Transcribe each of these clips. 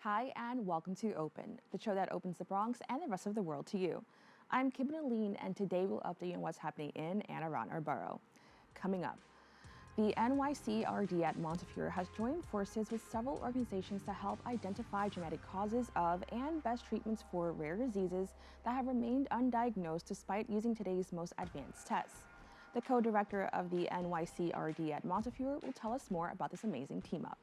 Hi, and welcome to Open, the show that opens the Bronx and the rest of the world to you. I'm Kibin Alleyne, and today we'll update you on what's happening in and around our borough. Coming up, the NYCRD at Montefiore has joined forces with several organizations to help identify genetic causes of and best treatments for rare diseases that have remained undiagnosed despite using today's most advanced tests. The co-director of the NYCRD at Montefiore will tell us more about this amazing team-up.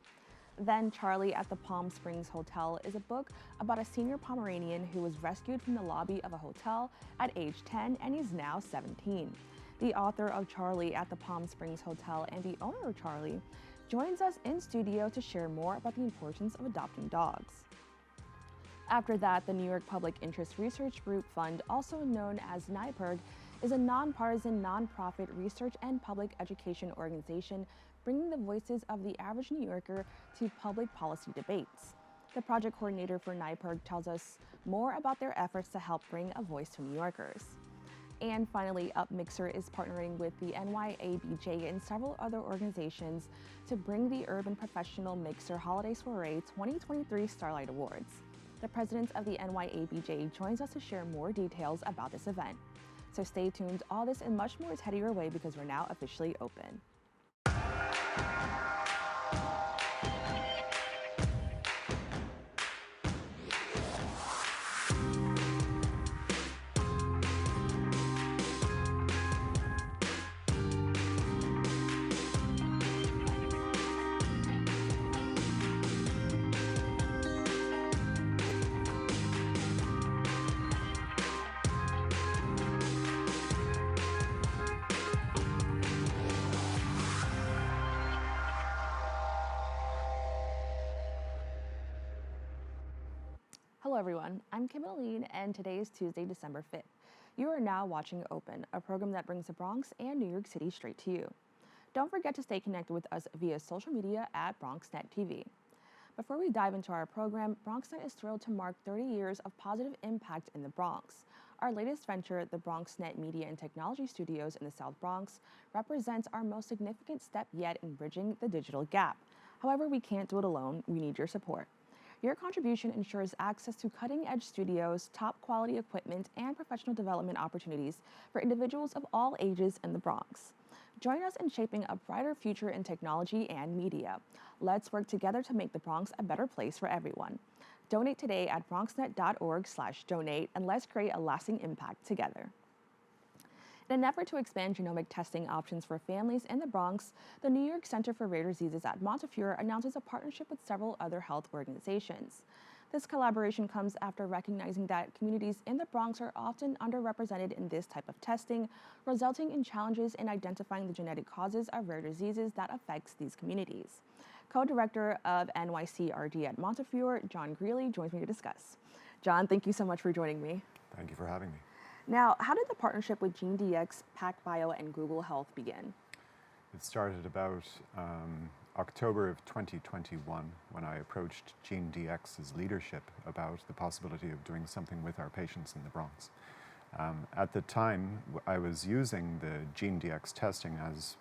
Then Charlie at the Palm Springs Hotel is a book about a senior Pomeranian who was rescued from the lobby of a hotel at age 10 and is now 17. The author of Charlie at the Palm Springs Hotel and the owner of Charlie joins us in studio to share more about the importance of adopting dogs. After that, the New York Public Interest Research Group Fund, also known as NYPIRG, is a nonpartisan, nonprofit research and public education organization bringing the voices of the average New Yorker to public policy debates. The project coordinator for NYPIRG tells us more about their efforts to help bring a voice to New Yorkers. And finally, UpMixer is partnering with the NYABJ and several other organizations to bring the Urban Professional Mixer Holiday Soirée 2023 Starlight Awards. The president of the NYABJ joins us to share more details about this event. So stay tuned, all this and much more is headed your way because we're now officially open. Hello everyone, I'm Kibin Alleyne and today is Tuesday, December 5th. You are now watching Open, a program that brings the Bronx and New York City straight to you. Don't forget to stay connected with us via social media at BronxNet TV. Before we dive into our program, BronxNet is thrilled to mark 30 years of positive impact in the Bronx. Our latest venture, the BronxNet Media and Technology Studios in the South Bronx, represents our most significant step yet in bridging the digital gap. However, we can't do it alone, we need your support. Your contribution ensures access to cutting-edge studios, top-quality equipment, and professional development opportunities for individuals of all ages in the Bronx. Join us in shaping a brighter future in technology and media. Let's work together to make the Bronx a better place for everyone. Donate today at bronxnet.org/donate, and let's create a lasting impact together. In an effort to expand genomic testing options for families in the Bronx, the New York Center for Rare Diseases at Montefiore announces a partnership with several other health organizations. This collaboration comes after recognizing that communities in the Bronx are often underrepresented in this type of testing, resulting in challenges in identifying the genetic causes of rare diseases that affects these communities. Co-director of NYCRD at Montefiore, John Greally, joins me to discuss. John, thank you so much for joining me. Thank you for having me. Now, how did the partnership with GeneDx, PacBio, and Google Health begin? It started about October of 2021 when I approached GeneDx's leadership about the possibility of doing something with our patients in the Bronx. At the time, I was using the GeneDx testing, as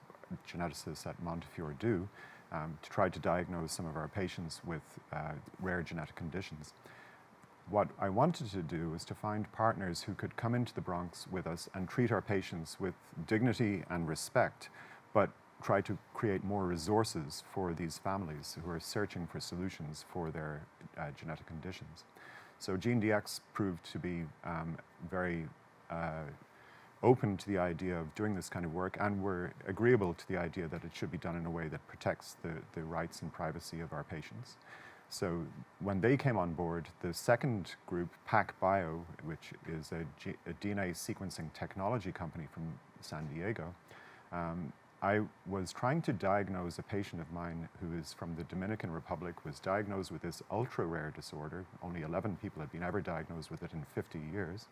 geneticists at Montefiore do, to try to diagnose some of our patients with rare genetic conditions. What I wanted to do was to find partners who could come into the Bronx with us and treat our patients with dignity and respect, but try to create more resources for these families who are searching for solutions for their genetic conditions. So GeneDx proved to be very open to the idea of doing this kind of work, and were agreeable to the idea that it should be done in a way that protects the rights and privacy of our patients. So when they came on board, the second group, PacBio, which is a DNA sequencing technology company from San Diego, I was trying to diagnose a patient of mine who is from the Dominican Republic, was diagnosed with this ultra-rare disorder. Only 11 people had been ever diagnosed with it in 50 years.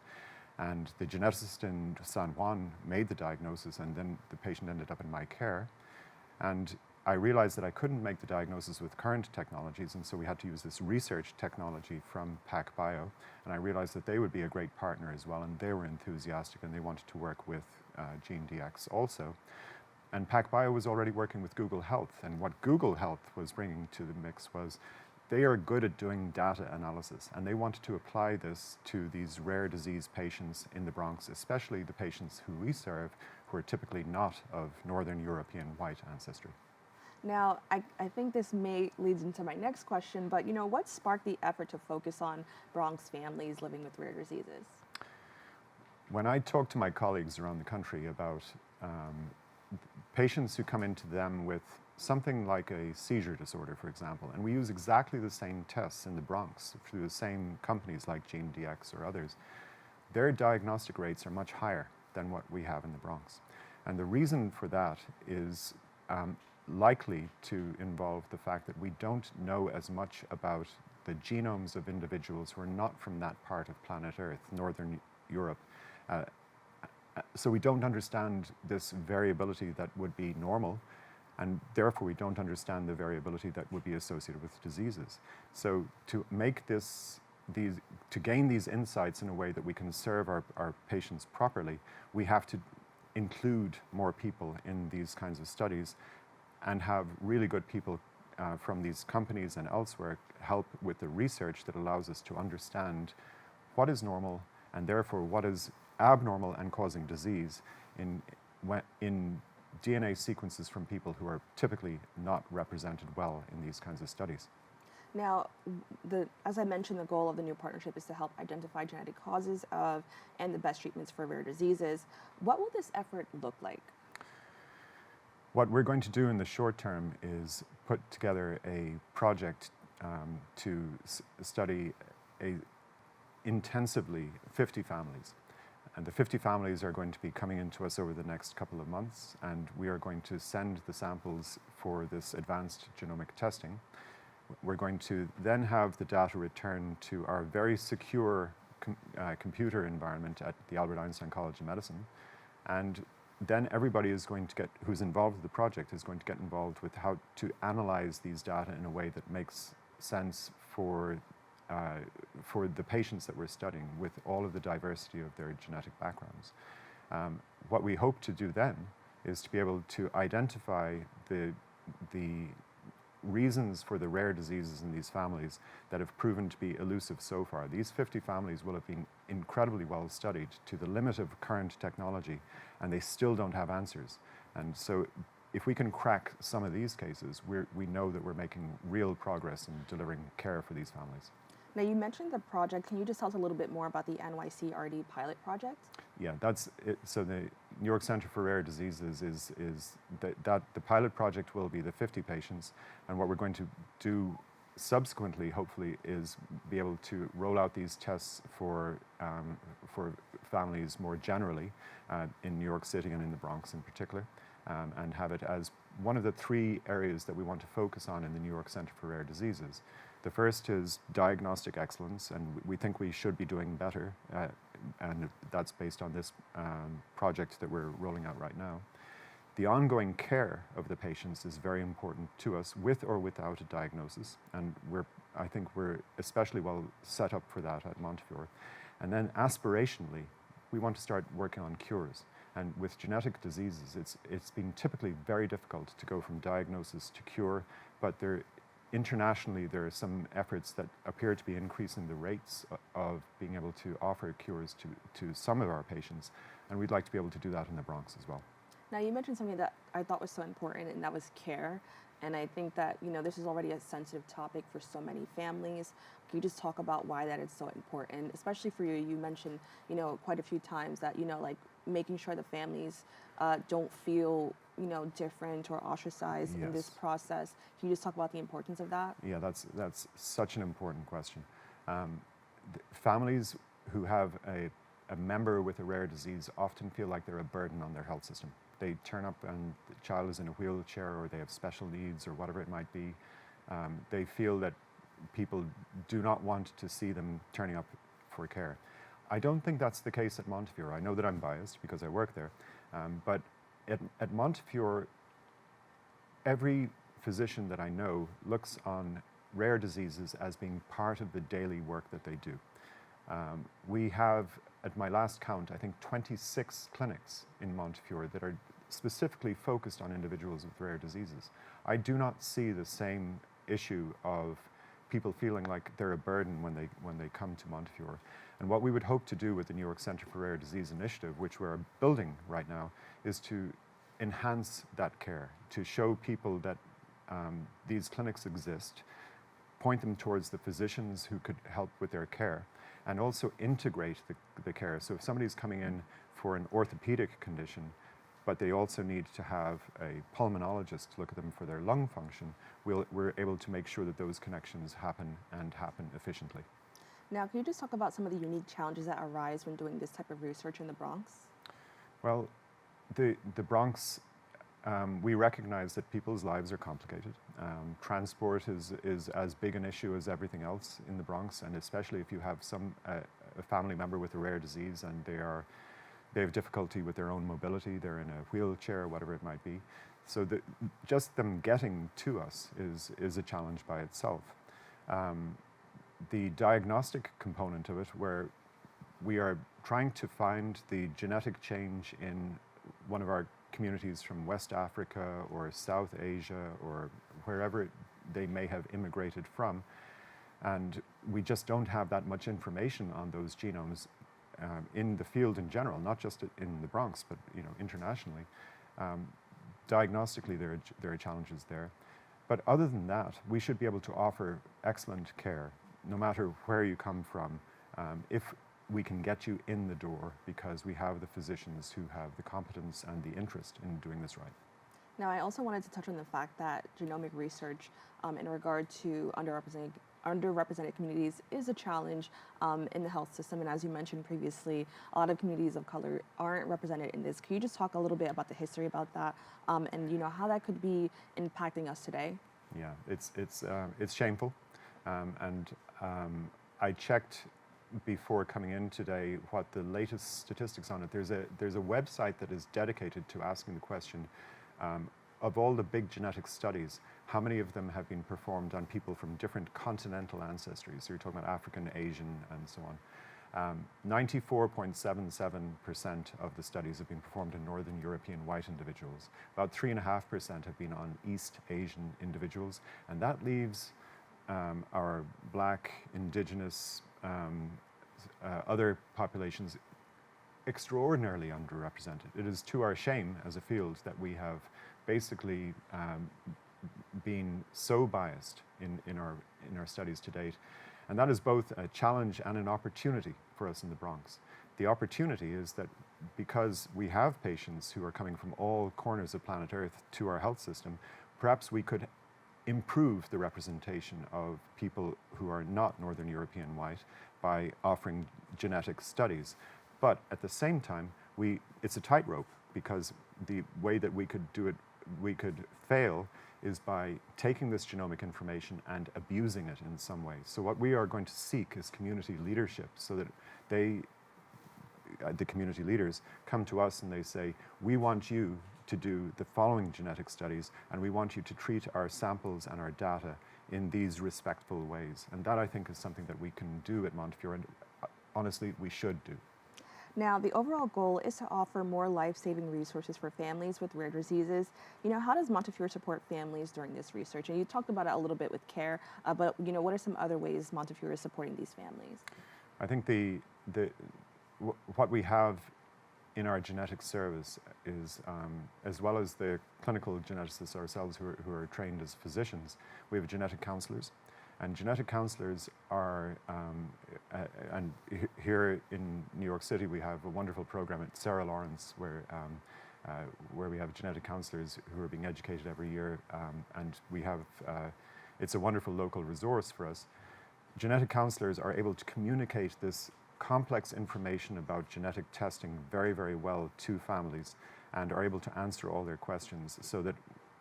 And the geneticist in San Juan made the diagnosis, and then the patient ended up in my care. And I realized that I couldn't make the diagnosis with current technologies, and so we had to use this research technology from PacBio. And I realized that they would be a great partner as well, and they were enthusiastic, and they wanted to work with GeneDx also. And PacBio was already working with Google Health, and what Google Health was bringing to the mix was they are good at doing data analysis, and they wanted to apply this to these rare disease patients in the Bronx, especially the patients who we serve, who are typically not of Northern European white ancestry. Now, I think this may lead into my next question, but what sparked the effort to focus on Bronx families living with rare diseases? When I talk to my colleagues around the country about patients who come into them with something like a seizure disorder, for example, and we use exactly the same tests in the Bronx through the same companies like GeneDx or others, their diagnostic rates are much higher than what we have in the Bronx. And the reason for that is likely to involve the fact that we don't know as much about the genomes of individuals who are not from that part of planet Earth, Northern Europe. So we don't understand this variability that would be normal, and therefore we don't understand the variability that would be associated with diseases. So to make to gain these insights in a way that we can serve our patients properly, we have to include more people in these kinds of studies and have really good people from these companies and elsewhere help with the research that allows us to understand what is normal and therefore what is abnormal and causing disease in DNA sequences from people who are typically not represented well in these kinds of studies. Now, as I mentioned, the goal of the new partnership is to help identify genetic causes of and the best treatments for rare diseases. What will this effort look like? What we're going to do in the short term is put together a project to study intensively 50 families. And the 50 families are going to be coming into us over the next couple of months, and we are going to send the samples for this advanced genomic testing. We're going to then have the data returned to our very secure computer environment at the Albert Einstein College of Medicine, and then everybody is going to who's involved with the project is going to get involved with how to analyze these data in a way that makes sense for the patients that we're studying with all of the diversity of their genetic backgrounds. What we hope to do then is to be able to identify the reasons for the rare diseases in these families that have proven to be elusive so far. These 50 families will have been incredibly well studied to the limit of current technology, and they still don't have answers. And so if we can crack some of these cases, we know that we're making real progress in delivering care for these families. Now, you mentioned the project. Can you just tell us a little bit more about the NYCRD pilot project? Yeah, that's it. So the New York Center for Rare Diseases is that the pilot project will be the 50 patients, and what we're going to do subsequently, hopefully, is be able to roll out these tests for families more generally in New York City and in the Bronx in particular, and have it as one of the 3 areas that we want to focus on in the New York Center for Rare Diseases. The first is diagnostic excellence, and we think we should be doing better, and that's based on this project that we're rolling out right now. The ongoing care of the patients is very important to us, with or without a diagnosis, and I think we're especially well set up for that at Montefiore. And then aspirationally, we want to start working on cures. And with genetic diseases, it's been typically very difficult to go from diagnosis to cure, but internationally, there are some efforts that appear to be increasing the rates of being able to offer cures to some of our patients, and we'd like to be able to do that in the Bronx as well. Now, you mentioned something that I thought was so important, and that was care. And I think that, this is already a sensitive topic for so many families. Can you just talk about why that is so important, especially for you? You mentioned, quite a few times that, like making sure the families don't feel, different or ostracized in this process. Can you just talk about the importance of that? Yeah, that's such an important question. Families who have a member with a rare disease often feel like they're a burden on their health system. They turn up and the child is in a wheelchair, or they have special needs, or whatever it might be. They feel that people do not want to see them turning up for care. I don't think that's the case at Montefiore. I know that I'm biased because I work there, but at Montefiore, every physician that I know looks on rare diseases as being part of the daily work that they do. We have, at my last count, I think 26 clinics in Montefiore that are specifically focused on individuals with rare diseases. I do not see the same issue of people feeling like they're a burden when they come to Montefiore. And what we would hope to do with the New York Center for Rare Disease Initiative, which we're building right now, is to enhance that care, to show people that these clinics exist, point them towards the physicians who could help with their care, and also integrate the care. So if somebody's coming in for an orthopedic condition, but they also need to have a pulmonologist look at them for their lung function, we're able to make sure that those connections happen and happen efficiently. Now, can you just talk about some of the unique challenges that arise when doing this type of research in the Bronx? Well, the Bronx, we recognize that people's lives are complicated. Transport is as big an issue as everything else in the Bronx, and especially if you have a family member with a rare disease and they have difficulty with their own mobility, they're in a wheelchair, whatever it might be. So just them getting to us is a challenge by itself. The diagnostic component of it, where we are trying to find the genetic change in one of our communities from West Africa or South Asia or wherever they may have immigrated from, and we just don't have that much information on those genomes in the field in general, not just in the Bronx, but internationally. Diagnostically, there are challenges there. But other than that, we should be able to offer excellent care, no matter where you come from, if we can get you in the door because we have the physicians who have the competence and the interest in doing this right. Now, I also wanted to touch on the fact that genomic research in regard to underrepresented communities is a challenge in the health system. And as you mentioned previously, a lot of communities of color aren't represented in this. Can you just talk a little bit about the history about that and how that could be impacting us today? Yeah, it's shameful. I checked before coming in today what the latest statistics on it. There's a website that is dedicated to asking the question, of all the big genetic studies, how many of them have been performed on people from different continental ancestries? So you're talking about African, Asian, and so on. 94.77% of the studies have been performed in Northern European white individuals. About 3.5% have been on East Asian individuals, and that leaves our Black, Indigenous, other populations extraordinarily underrepresented. It is to our shame as a field that we have basically been so biased in our studies to date. And that is both a challenge and an opportunity for us in the Bronx. The opportunity is that because we have patients who are coming from all corners of planet Earth to our health system, perhaps we could improve the representation of people who are not Northern European white by offering genetic studies. But at the same time, it's a tightrope, because the way that we could do it, we could fail, is by taking this genomic information and abusing it in some way. So what we are going to seek is community leadership, so that the community leaders come to us and they say, we want you to do the following genetic studies, and we want you to treat our samples and our data in these respectful ways. And that, I think, is something that we can do at Montefiore, and honestly, we should do. Now, the overall goal is to offer more life-saving resources for families with rare diseases. How does Montefiore support families during this research? And you talked about it a little bit with care, but what are some other ways Montefiore is supporting these families? I think what we have in our genetic service is, as well as the clinical geneticists ourselves who are trained as physicians, we have genetic counselors. And genetic counselors are, and here in New York City, we have a wonderful program at Sarah Lawrence where we have genetic counselors who are being educated every year, and we have, it's a wonderful local resource for us. Genetic counselors are able to communicate this complex information about genetic testing very, very well to families, and are able to answer all their questions, so that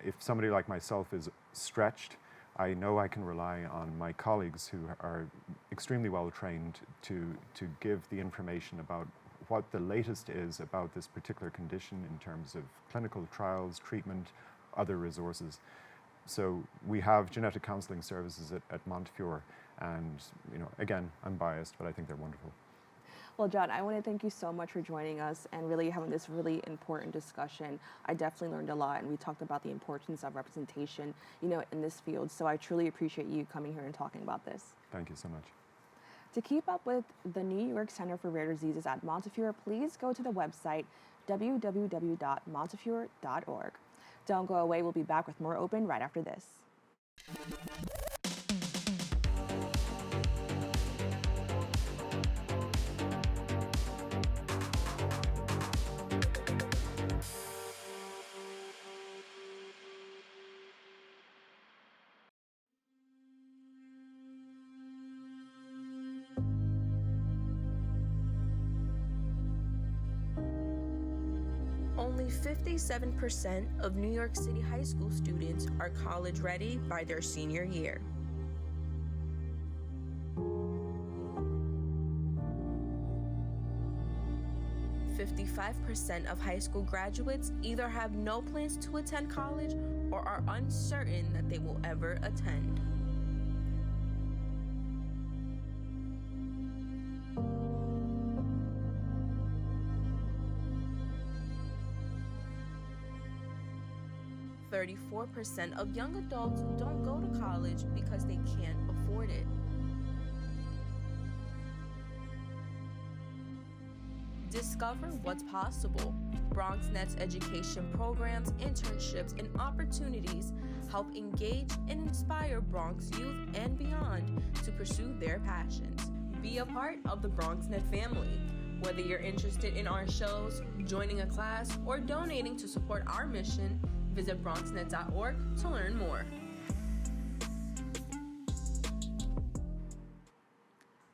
if somebody like myself is stretched, I know I can rely on my colleagues who are extremely well trained to give the information about what the latest is about this particular condition in terms of clinical trials, treatment, other resources. So we have genetic counseling services at Montefiore, and again, I'm biased, but I think they're wonderful. Well, John, I want to thank you so much for joining us and really having this really important discussion. I definitely learned a lot, and we talked about the importance of representation, in this field. So I truly appreciate you coming here and talking about this. Thank you so much. To keep up with the New York Center for Rare Diseases at Montefiore, please go to the website www.montefiore.org. Don't go away. We'll be back with more Open right after this. Only 57% of New York City high school students are college ready by their senior year. "55% of high school graduates either have no plans to attend college or are uncertain that they will ever attend. "34% of young adults don't go to college because they can't afford it. Discover what's possible. BronxNet's education programs, internships, and opportunities help engage and inspire Bronx youth and beyond to pursue their passions. Be a part of the BronxNet family. Whether you're interested in our shows, joining a class, or donating to support our mission, visit bronxnet.org to learn more.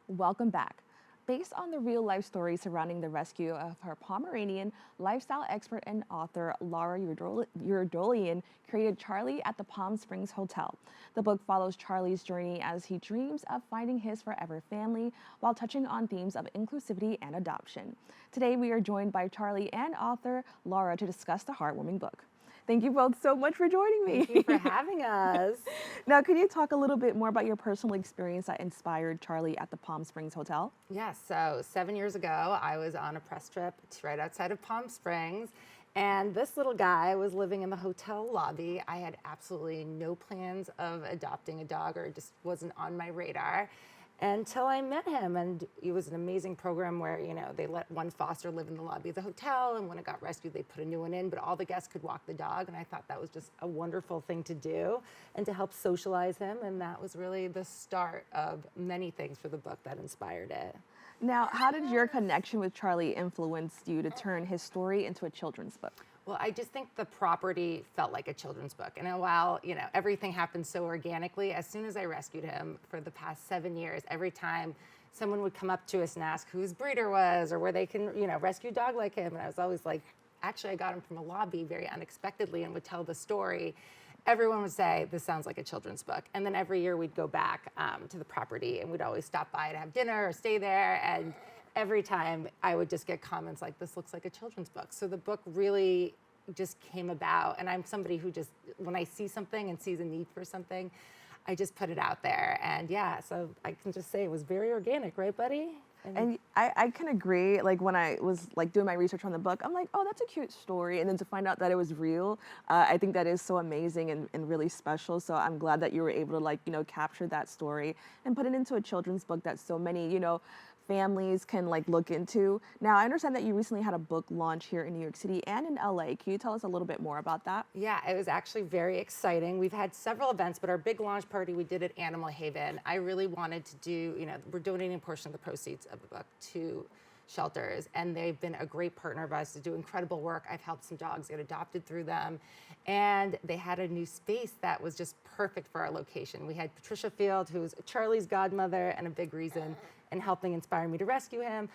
Welcome back. Based on the real-life story surrounding the rescue of her Pomeranian, lifestyle expert and author Lara Eurdolian created Charlie at the Palm Springs Hotel. The book follows Charlie's journey as he dreams of finding his forever family while touching on themes of inclusivity and adoption. Today, we are joined by Charlie and author Lara to discuss the heartwarming book. Thank you both so much for joining me. Thank you for having us. Now, could you talk a little bit more about your personal experience that inspired Charlie at the Palm Springs Hotel? Yes, so 7 years ago, I was on a press trip right outside of Palm Springs, and this little guy was living in the hotel lobby. I had absolutely no plans of adopting a dog, or it just wasn't on my radar until I met him. And it was an amazing program where, they let one foster live in the lobby of the hotel, and when it got rescued, they put a new one in, but all the guests could walk the dog. And I thought that was just a wonderful thing to do and to help socialize him. And that was really the start of many things for the book that inspired it. Now, how did your connection with Charlie influence you to turn his story into a children's book? Well, I just think the property felt like a children's book. And while, everything happened so organically, as soon as I rescued him for the past 7 years, every time someone would come up to us and ask who his breeder was or where they can, rescue a dog like him. And I was always like, actually, I got him from a lobby very unexpectedly and would tell the story. Everyone would say, this sounds like a children's book. And then every year we'd go back to the property, and we'd always stop by to have dinner or stay there. And every time I would just get comments like, this looks like a children's book. So the book really just came about. And I'm somebody who just, when I see something and sees a need for something, I just put it out there. And yeah, so I can just say it was very organic, right, buddy? And I can agree. Like, when I was doing my research on the book, I'm like, oh, that's a cute story. And then to find out that it was real, I think that is so amazing and really special. So I'm glad that you were able to capture that story and put it into a children's book that so many, families can look into. Now, I understand that you recently had a book launch here in New York City and in LA. Can you tell us a little bit more about that? Yeah, it was actually very exciting. We've had several events, but our big launch party we did at Animal Haven. I really wanted to do, we're donating a portion of the proceeds of the book to shelters, and they've been a great partner of ours to do incredible work. I've helped some dogs get adopted through them, and they had a new space that was just perfect for our location. We had Patricia Field, who's Charlie's godmother and a big reason in helping inspire me to rescue him.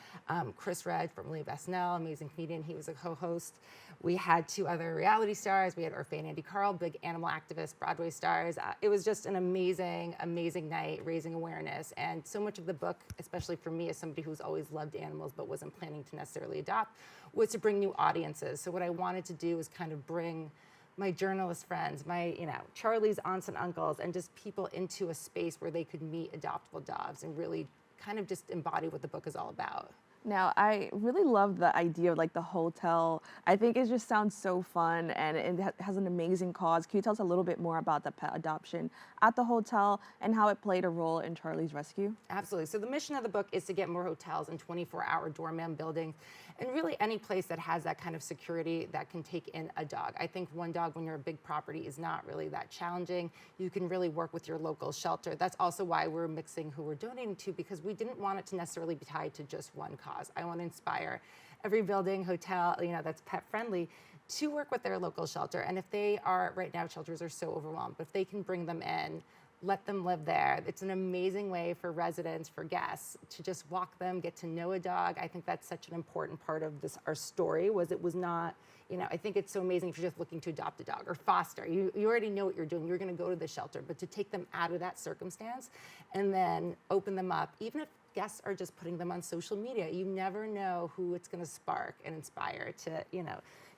Chris Redd from Leave SNL, amazing comedian, he was a co-host. We had 2 other reality stars. We had Orphe and Andy Carl, big animal activists, Broadway stars. It was just an amazing, amazing night, raising awareness. And so much of the book, especially for me as somebody who's always loved animals but wasn't planning to necessarily adopt, was to bring new audiences. So what I wanted to do was kind of bring my journalist friends, my, Charlie's aunts and uncles, and just people into a space where they could meet adoptable dogs and really kind of just embody what the book is all about. Now, I really love the idea of like the hotel. I think it just sounds so fun and it has an amazing cause. Can you tell us a little bit more about the pet adoption at the hotel and how it played a role in Charlie's rescue? Absolutely. So the mission of the book is to get more hotels and 24-hour doorman buildings and really any place that has that kind of security that can take in a dog. I think one dog when you're a big property is not really that challenging. You can really work with your local shelter. That's also why we're mixing who we're donating to, because we didn't want it to necessarily be tied to just one cause. I want to inspire every building, hotel, that's pet friendly to work with their local shelter. And if they are, right now shelters are so overwhelmed, but if they can bring them in, let them live there. It's an amazing way for residents, for guests, to just walk them, get to know a dog. I think that's such an important part of our story, it was not, I think it's so amazing if you're just looking to adopt a dog or foster. You already know what you're doing. You're gonna go to the shelter, but to take them out of that circumstance and then open them up, even if guests are just putting them on social media, you never know who it's gonna spark and inspire to,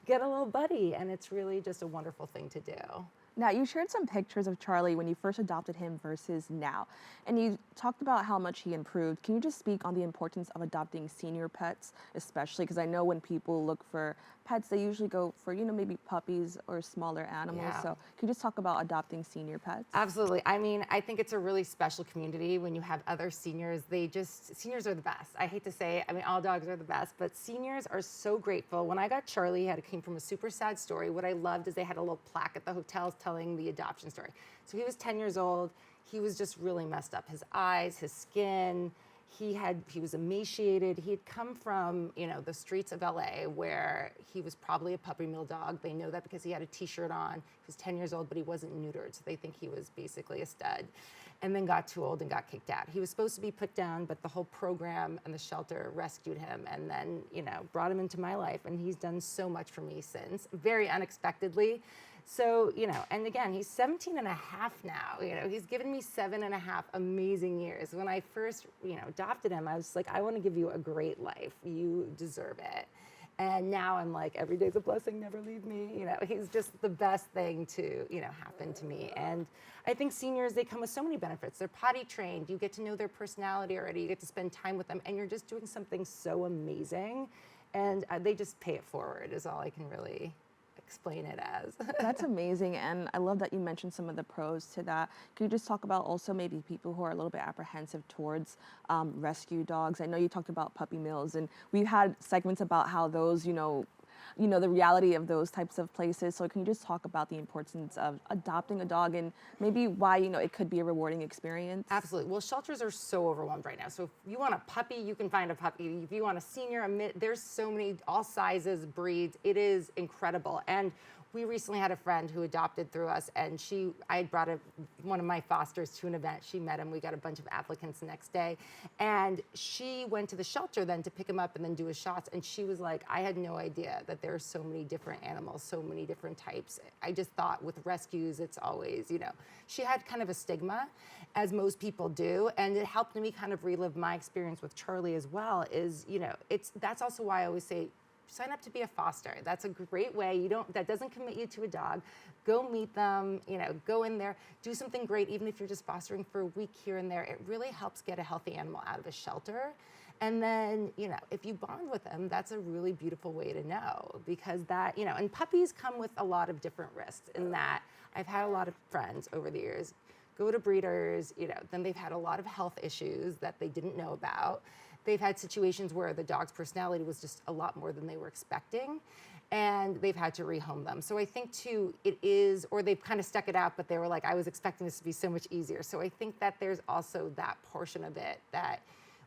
get a little buddy. And it's really just a wonderful thing to do. Now, you shared some pictures of Charlie when you first adopted him versus now, and you talked about how much he improved. Can you just speak on the importance of adopting senior pets, especially because I know when people look for pets, they usually go for, maybe puppies or smaller animals. Yeah. So can you just talk about adopting senior pets? Absolutely. I mean, I think it's a really special community when you have other seniors. Seniors are the best. I hate to say it. I mean, all dogs are the best, but seniors are so grateful. When I got Charlie, it came from a super sad story. What I loved is they had a little plaque at the hotels telling the adoption story. So he was 10 years old. He was just really messed up. His eyes, his skin, he was emaciated. He had come from, the streets of LA where he was probably a puppy mill dog. They know that because he had a t-shirt on. He was 10 years old, but he wasn't neutered. So they think he was basically a stud, and then got too old and got kicked out. He was supposed to be put down, but the whole program and the shelter rescued him and then, brought him into my life. And he's done so much for me since, very unexpectedly. So, and again, he's 17 and a half now. He's given me 7.5 amazing years. When I first, adopted him, I was like, I want to give you a great life. You deserve it. And now I'm like, every day's a blessing, never leave me. He's just the best thing to, happen to me. And I think seniors, they come with so many benefits. They're potty trained. You get to know their personality already. You get to spend time with them. And you're just doing something so amazing. And they just pay it forward is all I can really explain it as. That's amazing, and I love that you mentioned some of the pros to that. Can you just talk about also maybe people who are a little bit apprehensive towards rescue dogs? I know you talked about puppy mills, and we've had segments about how those, the reality of those types of places. So can you just talk about the importance of adopting a dog and maybe why, it could be a rewarding experience? Absolutely. Well, shelters are so overwhelmed right now. So if you want a puppy, you can find a puppy. If you want a senior, there's so many, all sizes, breeds. It is incredible. And we recently had a friend who adopted through us, and I had brought one of my fosters to an event. She met him. We got a bunch of applicants the next day. And she went to the shelter then to pick him up and then do his shots. And she was like, I had no idea that there are so many different animals, so many different types. I just thought with rescues, it's always, she had kind of a stigma, as most people do. And it helped me kind of relive my experience with Charlie as well, that's also why I always say, sign up to be a foster. That's a great way. That doesn't commit you to a dog. Go meet them, go in there, do something great, even if you're just fostering for a week here and there. It really helps get a healthy animal out of a shelter. And then, if you bond with them, that's a really beautiful way to know, because that, and puppies come with a lot of different risks in that I've had a lot of friends over the years go to breeders, then they've had a lot of health issues that they didn't know about. They've had situations where the dog's personality was just a lot more than they were expecting, and they've had to rehome them. So I think too, or they've kind of stuck it out, but they were like, I was expecting this to be so much easier. So I think that there's also that portion of it that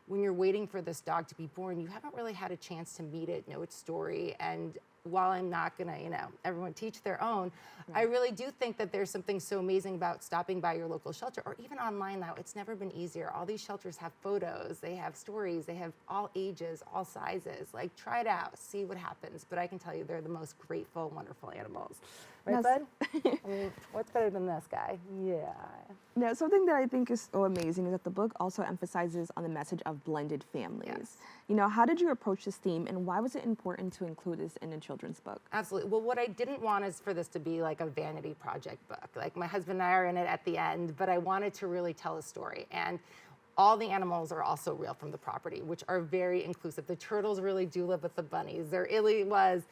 when you're waiting for this dog to be born, you haven't really had a chance to meet it, know its story. And while I'm not gonna, everyone teach their own, right. I really do think that there's something so amazing about stopping by your local shelter, or even online now. It's never been easier. All these shelters have photos, they have stories, they have all ages, all sizes. Like, try it out, see what happens. But I can tell you, they're the most grateful, wonderful animals. Right, bud? I mean, what's better than this guy? Yeah. Now, something that I think is so amazing is that the book also emphasizes on the message of blended families. Yes. How did you approach this theme, and why was it important to include this in a children's book? Absolutely. Well, what I didn't want is for this to be like a vanity project book. Like, my husband and I are in it at the end, but I wanted to really tell a story. And all the animals are also real from the property, which are very inclusive. The turtles really do live with the bunnies. There really was,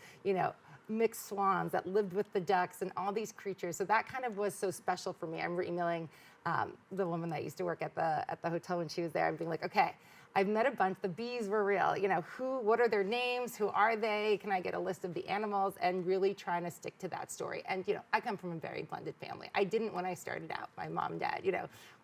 mixed swans that lived with the ducks and all these creatures. So that kind of was so special for me. I remember emailing the woman that used to work at the hotel when she was there and being like, okay, I've met a bunch. The bees were real. What are their names? Who are they? Can I get a list of the animals? And really trying to stick to that story. And, I come from a very blended family. I didn't when I started out. My mom and dad,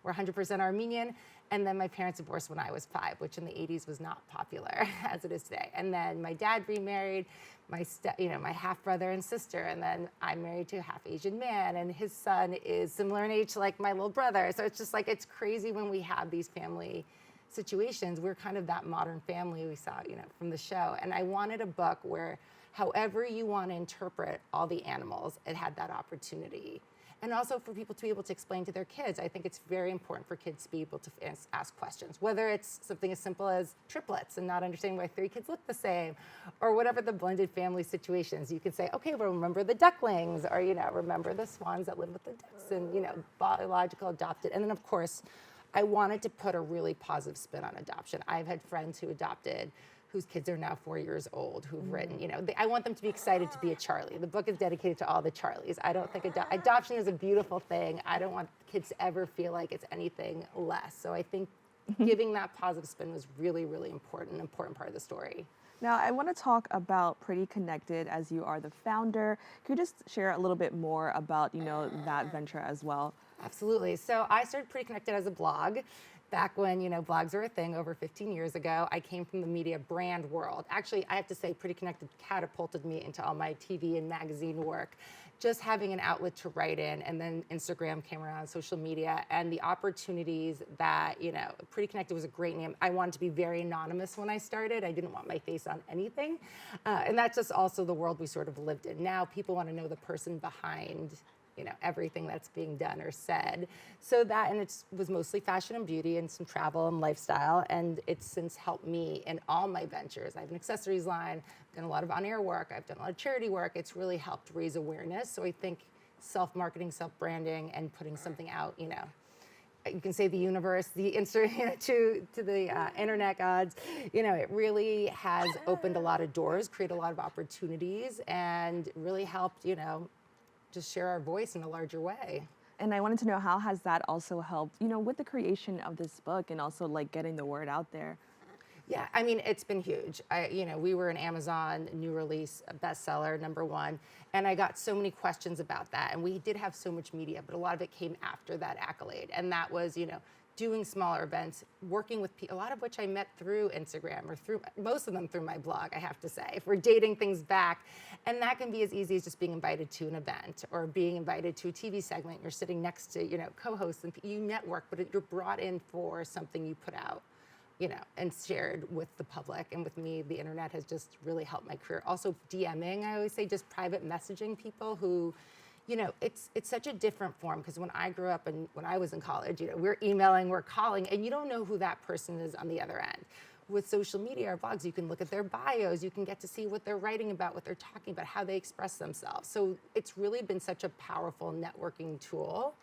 were 100% Armenian. And then my parents divorced when I was 5, which in the 80s was not popular as it is today. And then my dad remarried my half brother and sister. And then I'm married to a half Asian man, and his son is similar in age to like my little brother. So it's just like, it's crazy when we have these family situations. We're kind of that modern family we saw, from the show. And I wanted a book where however you want to interpret all the animals, it had that opportunity. And also for people to be able to explain to their kids. I think it's very important for kids to be able to ask questions, whether it's something as simple as triplets and not understanding why 3 kids look the same, or whatever the blended family situations. You could say, okay, well, remember the ducklings, or, remember the swans that live with the ducks, and, biological, adopted. And then, of course, I wanted to put a really positive spin on adoption. I've had friends who adopted whose kids are now 4 years old, who've written, I want them to be excited to be a Charlie. The book is dedicated to all the Charlies. I don't think adoption is a beautiful thing. I don't want kids to ever feel like it's anything less. So I think giving that positive spin was really, really important part of the story. Now, I want to talk about Pretty Connected, as you are the founder. Could you just share a little bit more about, that venture as well? Absolutely. So I started Pretty Connected as a blog. Back when, blogs were a thing over 15 years ago. I came from the media brand world. Actually, I have to say Pretty Connected catapulted me into all my TV and magazine work. Just having an outlet to write in, and then Instagram came around, social media, and the opportunities that, Pretty Connected was a great name. I wanted to be very anonymous when I started. I didn't want my face on anything. And that's just also the world we sort of lived in. Now people want to know the person behind everything that's being done or said. So that, and it was mostly fashion and beauty and some travel and lifestyle. And it's since helped me in all my ventures. I have an accessories line, I've done a lot of on-air work, I've done a lot of charity work. It's really helped raise awareness. So I think self-marketing, self-branding, and putting something out, you can say the universe, the to the internet gods, it really has opened a lot of doors, created a lot of opportunities, and really helped, just share our voice in a larger way. And I wanted to know, how has that also helped, with the creation of this book and also like getting the word out there? Yeah, I mean, it's been huge. We were an Amazon new release bestseller, #1, and I got so many questions about that. And we did have so much media, but a lot of it came after that accolade. And that was, doing smaller events, working with people, a lot of which I met through Instagram, or most of them through my blog, I have to say, if we're dating things back. And that can be as easy as just being invited to an event or being invited to a TV segment. You're sitting next to, co-hosts, and you network, but you're brought in for something you put out, and shared with the public. And with me, the internet has just really helped my career. Also DMing, I always say, just private messaging people who, it's such a different form, because when I grew up and when I was in college, we're emailing, we're calling, and you don't know who that person is on the other end. With social media or blogs, you can look at their bios, you can get to see what they're writing about, what they're talking about, how they express themselves. So it's really been such a powerful networking tool,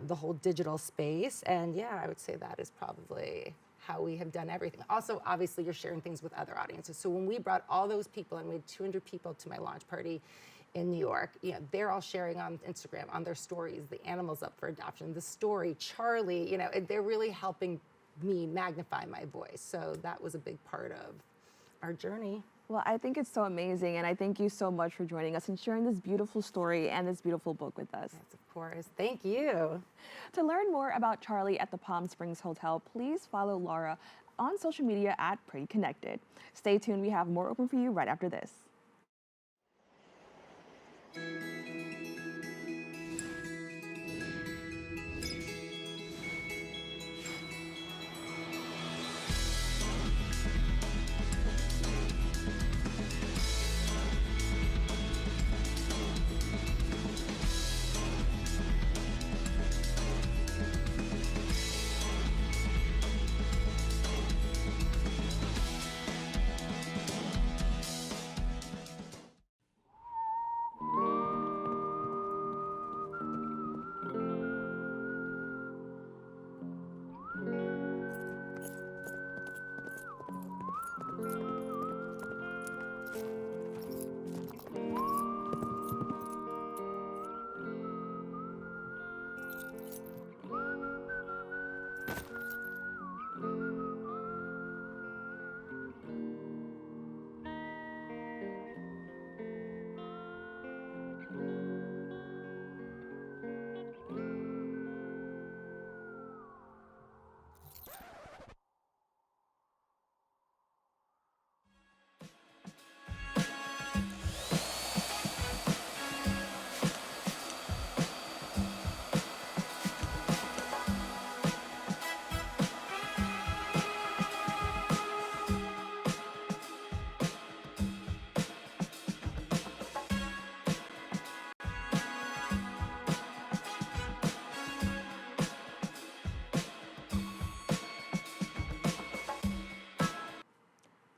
the whole digital space. And yeah, I would say that is probably how we have done everything. Also, obviously, you're sharing things with other audiences. So when we brought all those people, and we had 200 people to my launch party in New York, they're all sharing on Instagram, on their stories, the animals up for adoption, the story, Charlie, they're really helping me magnify my voice. So that was a big part of our journey. Well, I think it's so amazing, and I thank you so much for joining us and sharing this beautiful story and this beautiful book with us. Yes, of course. Thank you. To learn more about Charlie at the Palm Springs Hotel, please follow Lara on social media at Pretty Connected. Stay tuned. We have more open for you right after this.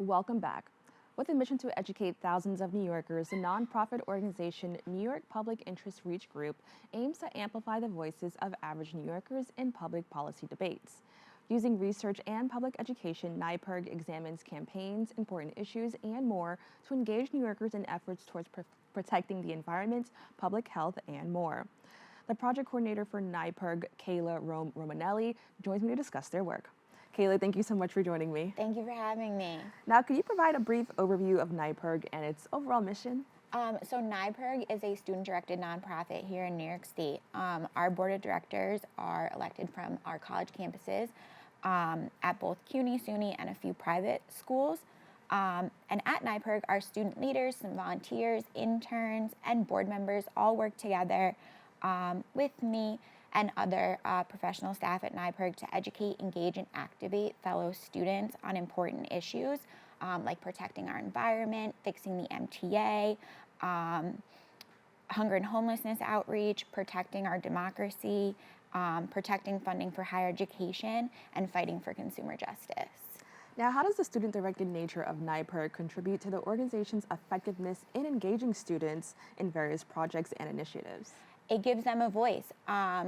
welcome back. With a mission to educate thousands of New Yorkers, the nonprofit organization New York Public Interest Reach Group aims to amplify the voices of average New Yorkers in public policy debates. Using research and public education, NYPIRG examines campaigns, important issues, and more to engage New Yorkers in efforts towards protecting the environment, public health, and more. The project coordinator for NYPIRG, Kyla Romanelli, joins me to discuss their work. Kyla, thank you so much for joining me. Thank you for having me. Now, could you provide a brief overview of NYPIRG and its overall mission? So NYPIRG is a student-directed nonprofit here in New York State. Our board of directors are elected from our college campuses at both CUNY, SUNY, and a few private schools. And at NYPIRG, our student leaders, some volunteers, interns, and board members all work together with me and other professional staff at NYPIRG to educate, engage, and activate fellow students on important issues like protecting our environment, fixing the MTA, hunger and homelessness outreach, protecting our democracy, protecting funding for higher education, and fighting for consumer justice. Now, how does the student-directed nature of NYPIRG contribute to the organization's effectiveness in engaging students in various projects and initiatives? It gives them a voice. Our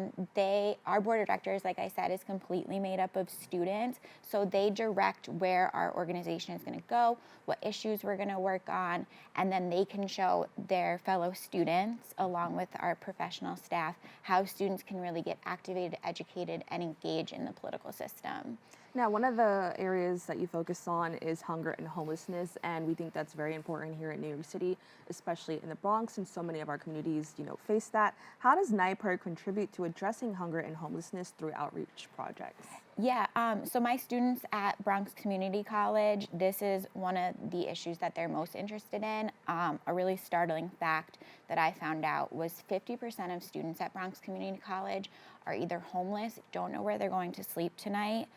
board of directors, like I said, is completely made up of students, so they direct where our organization is going to go, what issues we're going to work on, and then they can show their fellow students, along with our professional staff, how students can really get activated, educated, and engage in the political system. Now, one of the areas that you focus on is hunger and homelessness, and we think that's very important here in New York City, especially in the Bronx, and so many of our communities, face that. How does NYPIRG contribute to addressing hunger and homelessness through outreach projects? Yeah, so my students at Bronx Community College, this is one of the issues that they're most interested in. A really startling fact that I found out was 50% of students at Bronx Community College are either homeless, don't know where they're going to sleep tonight,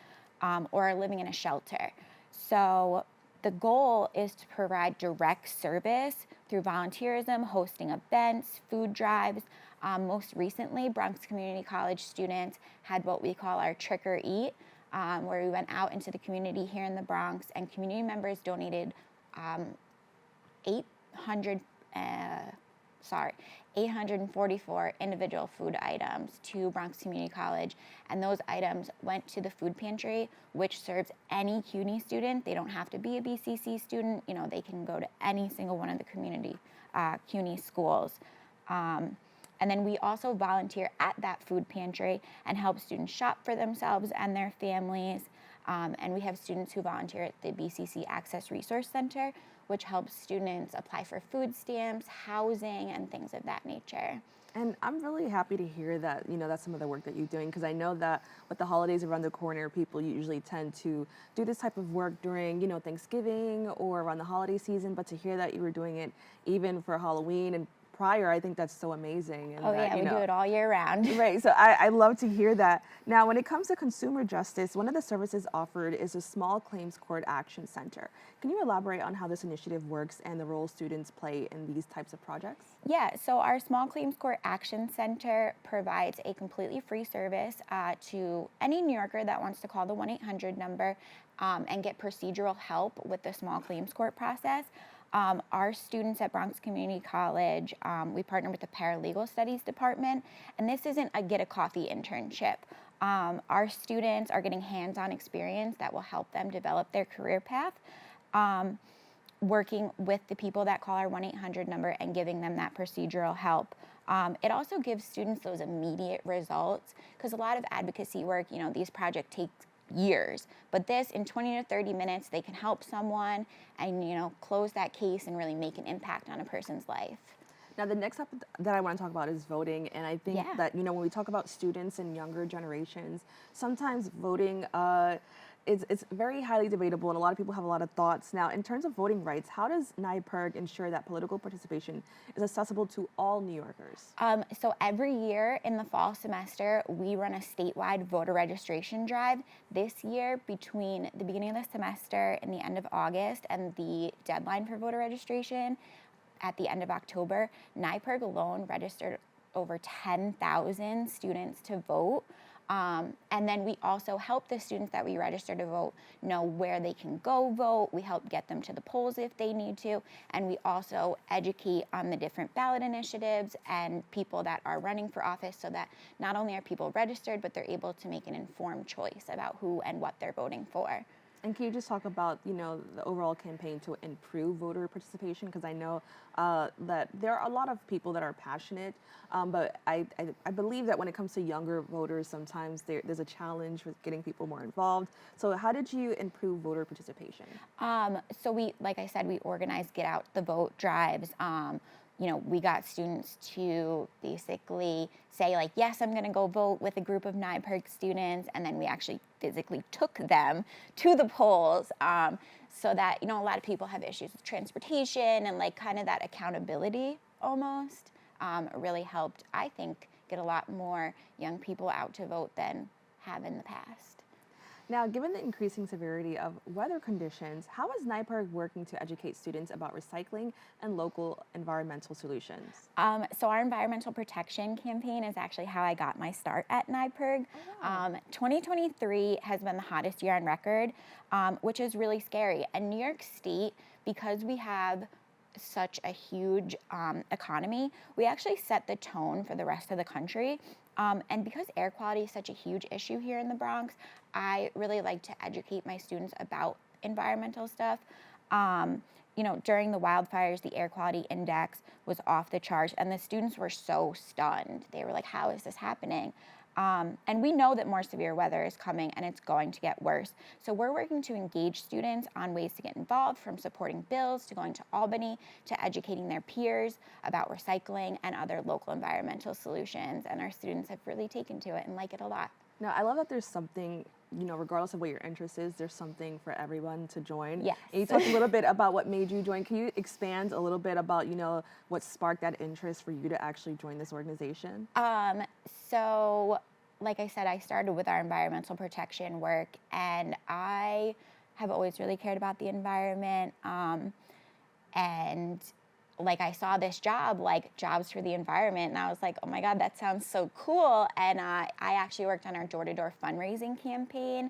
or are living in a shelter. So the goal is to provide direct service through volunteerism, hosting events, food drives. Most recently, Bronx Community College students had what we call our Trick or Eat, where we went out into the community here in the Bronx, and community members donated 844 individual food items to Bronx Community College, and those items went to the food pantry, which serves any CUNY student. They don't have to be a BCC student. They can go to any single one of the community CUNY schools. And then we also volunteer at that food pantry and help students shop for themselves and their families. And we have students who volunteer at the BCC Access Resource Center, which helps students apply for food stamps, housing, and things of that nature. And I'm really happy to hear that, that's some of the work that you're doing, because I know that with the holidays around the corner, people usually tend to do this type of work during, Thanksgiving or around the holiday season, but to hear that you were doing it even for Halloween and prior, I think that's so amazing. And we do it all year round. Right, so I love to hear that. Now, when it comes to consumer justice, one of the services offered is a Small Claims Court Action Center. Can you elaborate on how this initiative works and the role students play in these types of projects? Yeah, so our Small Claims Court Action Center provides a completely free service to any New Yorker that wants to call the 1-800 number and get procedural help with the small claims court process. Our students at Bronx Community College, we partner with the Paralegal Studies Department, and this isn't a get a coffee internship. Our students are getting hands-on experience that will help them develop their career path, working with the people that call our 1-800 number and giving them that procedural help. It also gives students those immediate results, because a lot of advocacy work, these projects take years, but this, in 20 to 30 minutes, they can help someone and close that case and really make an impact on a person's life. Now, the next step that I want to talk about is voting, and I think that when we talk about students and younger generations, sometimes voting it's very highly debatable, and a lot of people have a lot of thoughts. Now, in terms of voting rights, how does NYPIRG ensure that political participation is accessible to all New Yorkers? So every year in the fall semester, we run a statewide voter registration drive. This year, between the beginning of the semester and the end of August and the deadline for voter registration at the end of October, NYPIRG alone registered over 10,000 students to vote. And then we also help the students that we register to vote know where they can go vote. We help get them to the polls if they need to. And we also educate on the different ballot initiatives and people that are running for office so that not only are people registered, but they're able to make an informed choice about who and what they're voting for. And can you just talk about, the overall campaign to improve voter participation? Because I know that there are a lot of people that are passionate, but I believe that when it comes to younger voters, sometimes there's a challenge with getting people more involved. So how did you improve voter participation? So we, like I said, we organized Get Out the Vote drives. We got students to basically say, like, yes, I'm going to go vote with a group of NYPIRG students, and then we actually physically took them to the polls so that, a lot of people have issues with transportation and, like, kind of that accountability almost really helped, I think, get a lot more young people out to vote than have in the past. Now, given the increasing severity of weather conditions, how is NYPIRG working to educate students about recycling and local environmental solutions? So our environmental protection campaign is actually how I got my start at NYPIRG. Oh, wow. 2023 has been the hottest year on record, which is really scary. And New York State, because we have such a huge economy, we actually set the tone for the rest of the country. And because air quality is such a huge issue here in the Bronx, I really like to educate my students about environmental stuff. During the wildfires, the air quality index was off the charts, and the students were so stunned. They were like, how is this happening? And we know that more severe weather is coming and it's going to get worse. So we're working to engage students on ways to get involved, from supporting bills to going to Albany to educating their peers about recycling and other local environmental solutions. And our students have really taken to it and like it a lot. Now, I love that there's something, regardless of what your interest is, there's something for everyone to join. Yes. And you talked a little bit about what made you join. Can you expand a little bit about, what sparked that interest for you to actually join this organization? So, like I said, I started with our environmental protection work, and I have always really cared about the environment. And like I saw this job, like Jobs for the Environment, and I was like, oh my God, that sounds so cool. And I actually worked on our door-to-door fundraising campaign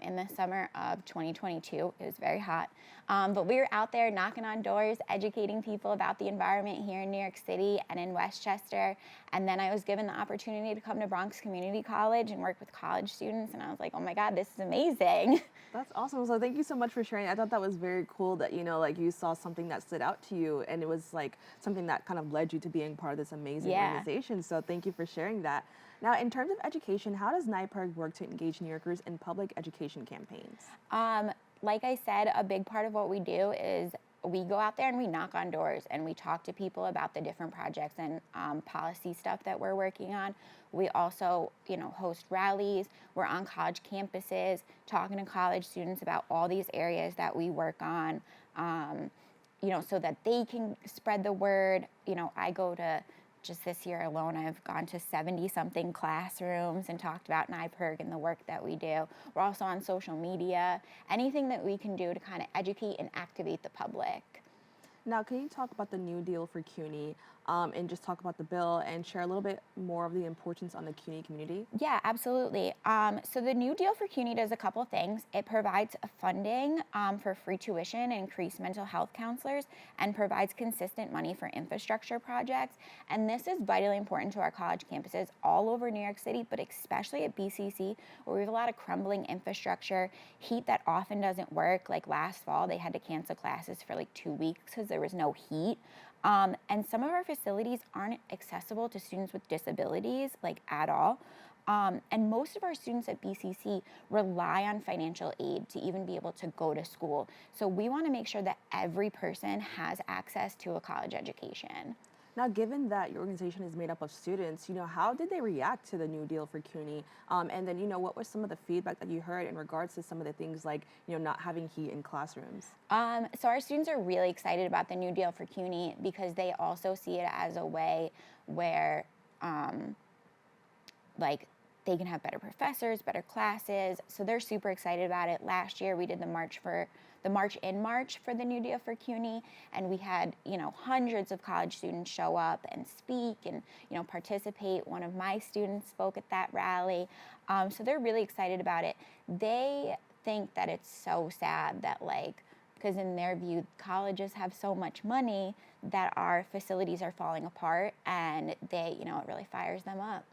in the summer of 2022. It was very hot. But we were out there knocking on doors, educating people about the environment here in New York City and in Westchester. And then I was given the opportunity to come to Bronx Community College and work with college students. And I was like, oh my God, this is amazing. That's awesome. So thank you so much for sharing. I thought that was very cool that, you saw something that stood out to you, and it was like something that kind of led you to being part of this amazing organization. So thank you for sharing that. Now, in terms of education, how does NYPIRG work to engage New Yorkers in public education campaigns? Like I said, a big part of what we do is we go out there and we knock on doors and we talk to people about the different projects and policy stuff that we're working on. We also, host rallies. We're on college campuses talking to college students about all these areas that we work on, so that they can spread the word. I go to, just this year alone, I've gone to 70-something classrooms and talked about NYPIRG and the work that we do. We're also on social media, anything that we can do to kind of educate and activate the public. Now, can you talk about the New Deal for CUNY and just talk about the bill and share a little bit more of the importance on the CUNY community? Yeah, absolutely. So the New Deal for CUNY does a couple things. It provides funding for free tuition and increased mental health counselors, and provides consistent money for infrastructure projects. And this is vitally important to our college campuses all over New York City, but especially at BCC, where we have a lot of crumbling infrastructure, heat that often doesn't work. Like last fall, they had to cancel classes for like 2 weeks because there was no heat. And some of our facilities aren't accessible to students with disabilities, like at all. And most of our students at BCC rely on financial aid to even be able to go to school. So we want to make sure that every person has access to a college education. Now, given that your organization is made up of students, how did they react to the New Deal for CUNY? And then, what was some of the feedback that you heard in regards to some of the things like, not having heat in classrooms? So our students are really excited about the New Deal for CUNY because they also see it as a way where, they can have better professors, better classes. So they're super excited about it. Last year we did the March in March for the New Deal for CUNY, and we had, hundreds of college students show up and speak and, participate. One of my students spoke at that rally. So they're really excited about it. They think that it's so sad that, because in their view, colleges have so much money that our facilities are falling apart, and they, it really fires them up.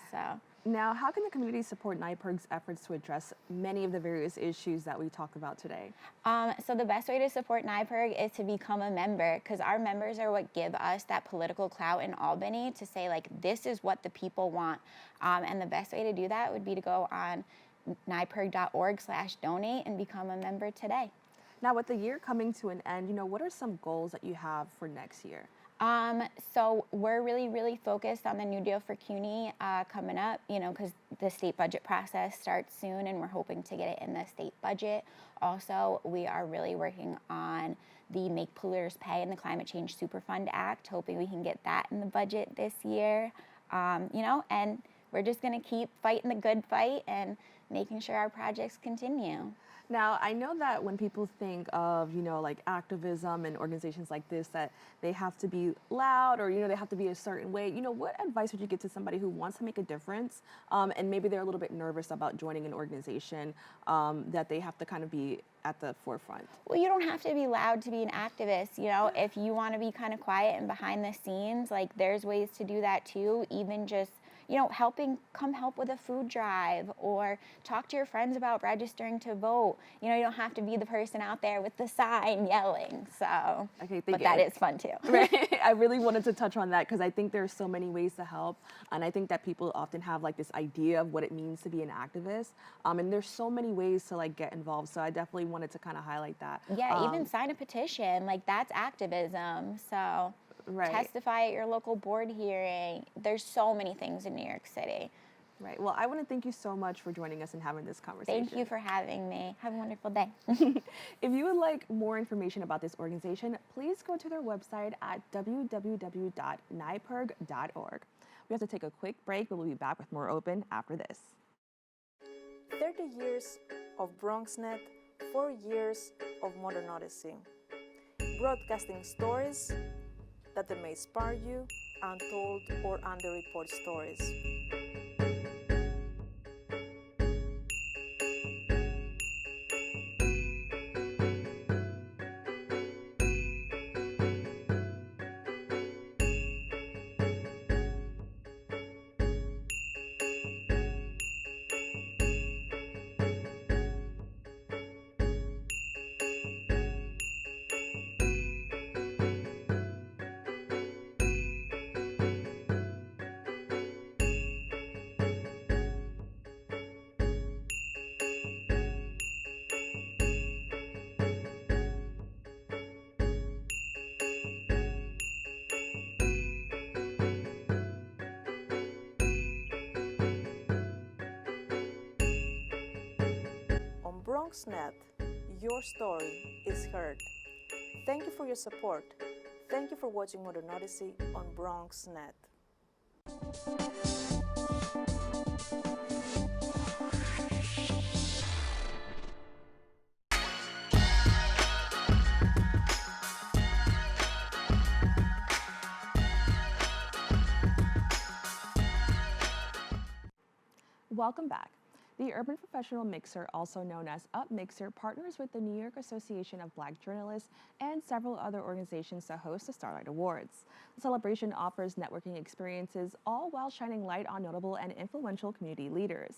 So. Now, how can the community support NYPIRG's efforts to address many of the various issues that we talked about today? So the best way to support NYPIRG is to become a member, because our members are what give us that political clout in Albany to say, this is what the people want. And the best way to do that would be to go on nypirg.org/donate and become a member today. Now, with the year coming to an end, what are some goals that you have for next year? So we're really, really focused on the New Deal for CUNY coming up, because the state budget process starts soon and we're hoping to get it in the state budget. Also, we are really working on the Make Polluters Pay and the Climate Change Superfund Act, hoping we can get that in the budget this year, and we're just going to keep fighting the good fight and making sure our projects continue. Now, I know that when people think of, activism and organizations like this, that they have to be loud or, they have to be a certain way. What advice would you give to somebody who wants to make a difference and maybe they're a little bit nervous about joining an organization that they have to kind of be at the forefront? Well, you don't have to be loud to be an activist. If you want to be kind of quiet and behind the scenes, there's ways to do that too, even just come help with a food drive or talk to your friends about registering to vote. You don't have to be the person out there with the sign yelling. So, okay, but that is fun too. Right. I really wanted to touch on that because I think there's so many ways to help. And I think that people often have this idea of what it means to be an activist. And there's so many ways to get involved. So I definitely wanted to kind of highlight that. Yeah, even sign a petition, that's activism. So. Right. Testify at your local board hearing. There's so many things in New York City. Right. Well, I want to thank you so much for joining us and having this conversation. Thank you for having me. Have a wonderful day. If you would like more information about this organization, please go to their website at www.nypirg.org. We have to take a quick break, but we'll be back with more Open after this. 30 years of BronxNet, 4 years of Modern Odyssey. Broadcasting stories that may inspire you, untold or underreported stories. BronxNet, your story is heard. Thank you for your support. Thank you for watching Modern Odyssey on BronxNet. Welcome back. The Urban Professional Mixer, also known as UpMixer, partners with the New York Association of Black Journalists and several other organizations to host the Starlight Awards. The celebration offers networking experiences, all while shining light on notable and influential community leaders.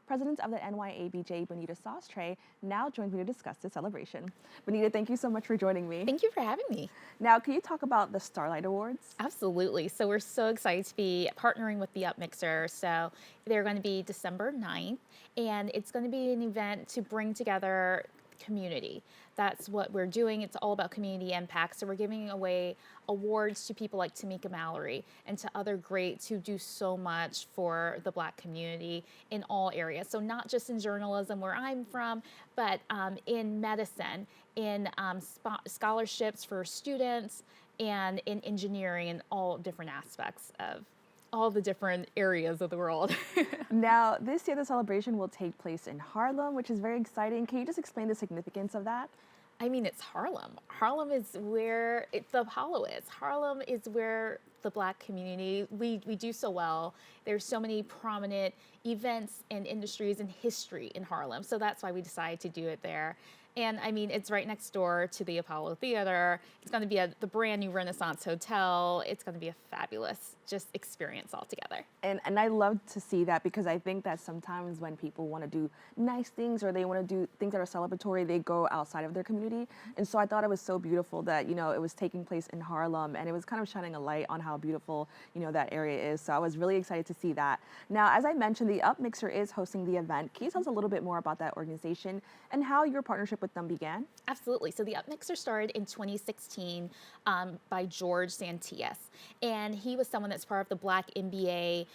President of the NYABJ, Bonita Sostrere, now joins me to discuss the celebration. Bonita, thank you so much for joining me. Thank you for having me. Now, can you talk about the Starlight Awards? Absolutely. So we're so excited to be partnering with the UpMixer. So they're going to be December 9th, and it's going to be an event to bring together community. That's what we're doing. It's all about community impact. So we're giving away awards to people like Tamika Mallory and to other greats who do so much for the Black community in all areas. So not just in journalism where I'm from, but in medicine, in scholarships for students, and in engineering and all different aspects of all the different areas of the world. Now, this year the celebration will take place in Harlem, which is very exciting. Can you just explain the significance of that? I mean, it's Harlem. Harlem is where the Apollo is. Harlem is where the Black community, we do so well. There's so many prominent events and industries and history in Harlem. So that's why we decided to do it there. And I mean, it's right next door to the Apollo Theater. It's going to be at the brand new Renaissance Hotel. It's going to be a fabulous just experience altogether. And I love to see that, because I think that sometimes when people want to do nice things or they want to do things that are celebratory, they go outside of their community. And so I thought it was so beautiful that, you know, it was taking place in Harlem, and it was kind of shining a light on how beautiful, you know, that area is. So I was really excited to see that. Now, as I mentioned, the UpMixer is hosting the event. Can you tell us a little bit more about that organization and how your partnership with them began? Absolutely. So the UpMixer started in 2016 by George Santillas, and he was someone that's part of the Black MBA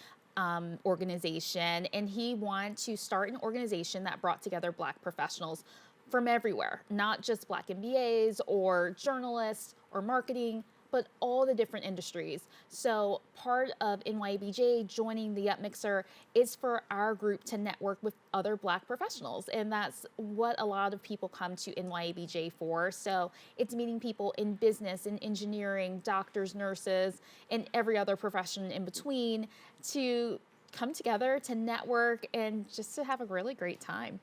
organization, and he wanted to start an organization that brought together Black professionals from everywhere, not just Black MBAs or journalists or marketing, but all the different industries. So part of NYBJ joining the UpMixer is for our group to network with other Black professionals. And that's what a lot of people come to NYBJ for. So it's meeting people in business, in engineering, doctors, nurses, and every other profession in between to come together, to network, and just to have a really great time.